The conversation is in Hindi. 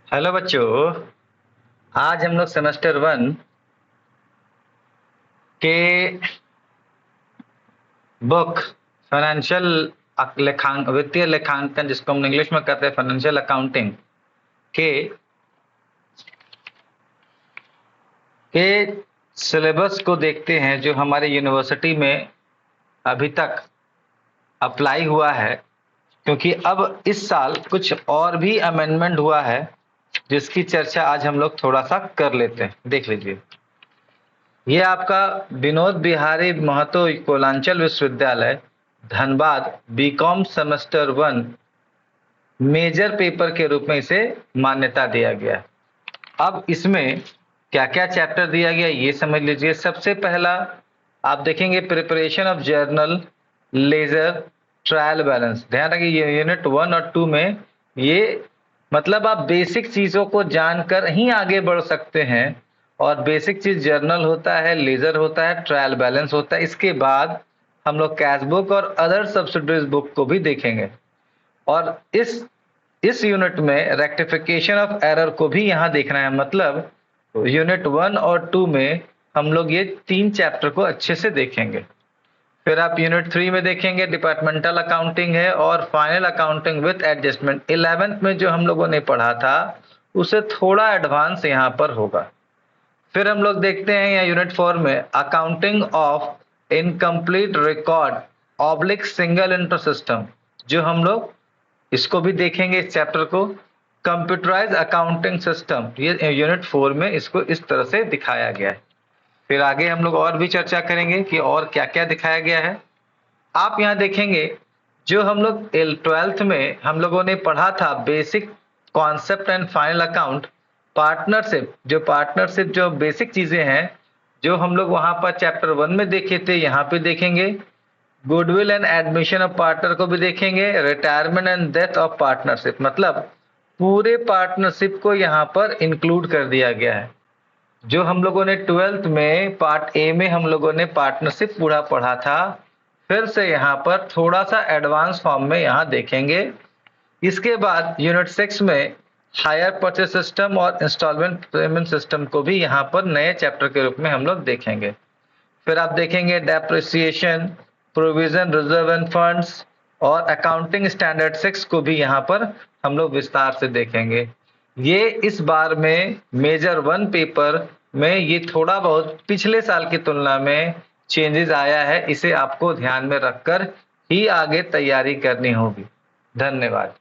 हेलो बच्चों। आज हम लोग सेमेस्टर 1 के बुक फाइनेंशियल वित्तीय लेखांकन, जिसको हम इंग्लिश में कहते हैं फाइनेंशियल अकाउंटिंग के सिलेबस को देखते हैं, जो हमारे यूनिवर्सिटी में अभी तक अप्लाई हुआ है। क्योंकि अब इस साल कुछ और भी अमेंडमेंट हुआ है, जिसकी चर्चा आज हम लोग थोड़ा सा कर लेते हैं। देख लीजिए, ये आपका विनोद बिहारी महतो कोलांचल विश्वविद्यालय Dhanbad BCom semester 1 major paper के रूप में इसे मान्यता दिया गया। अब इसमें क्या क्या चैप्टर दिया गया ये समझ लीजिए। सबसे पहला आप देखेंगे preparation of journal, ledger, trial balance. ध्यान रखिए, ये यूनिट 1 और 2 में ये मतलब आप बेसिक चीजों को जानकर ही आगे बढ़ सकते हैं। और बेसिक चीज जर्नल होता है, लेजर होता है, ट्रायल बैलेंस होता है। इसके बाद हम लोग कैश बुक और अदर सब्सिडरीज बुक को भी देखेंगे। और इस यूनिट में रेक्टिफिकेशन ऑफ एरर को भी यहाँ देखना है। मतलब यूनिट 1 और 2 में हम लोग ये 3 चैप्टर को अच्छे से देखेंगे। फिर आप यूनिट 3 में देखेंगे डिपार्टमेंटल अकाउंटिंग है और final accounting with adjustment. 11th में जो हम लोगों ने पढ़ा था उसे थोड़ा एडवांस यहाँ पर होगा। फिर हम लोग देखते हैं यहाँ यूनिट 4 में accounting of incomplete record oblique single entry system, जो हम लोग इसको भी देखेंगे। इस चैप्टर को कंप्यूटराइज अकाउंटिंग सिस्टम, ये यूनिट 4 में इसको इस तरह से दिखाया गया है। फिर आगे हम लोग और भी चर्चा करेंगे कि और क्या क्या दिखाया गया है। आप यहाँ देखेंगे जो हम लोग 12th में हम लोगों ने पढ़ा था basic concept and final account, partnership जो बेसिक चीजें हैं जो हम लोग वहां पर चैप्टर 1 में देखे थे, यहाँ पे देखेंगे। Goodwill and admission of partner को भी देखेंगे। Retirement and death of partnership, मतलब पूरे पार्टनरशिप को यहाँ पर इंक्लूड कर दिया गया है। जो हम लोगों ने 12th में पार्ट ए में हम लोगों ने पार्टनरशिप पूरा पढ़ा था, फिर से यहाँ पर थोड़ा सा एडवांस फॉर्म में यहाँ देखेंगे। इसके बाद यूनिट 6 में हायर परचेज सिस्टम और इंस्टॉलमेंट पेमेंट सिस्टम को भी यहाँ पर नए चैप्टर के रूप में हम लोग देखेंगे। फिर आप देखेंगे depreciation, provision, reserve end funds और अकाउंटिंग स्टैंडर्ड 6 को भी यहाँ पर हम लोग विस्तार से देखेंगे। ये इस बार में मेजर 1 पेपर में ये थोड़ा बहुत पिछले साल की तुलना में चेंजेस आया है। इसे आपको ध्यान में रखकर ही आगे तैयारी करनी होगी। धन्यवाद।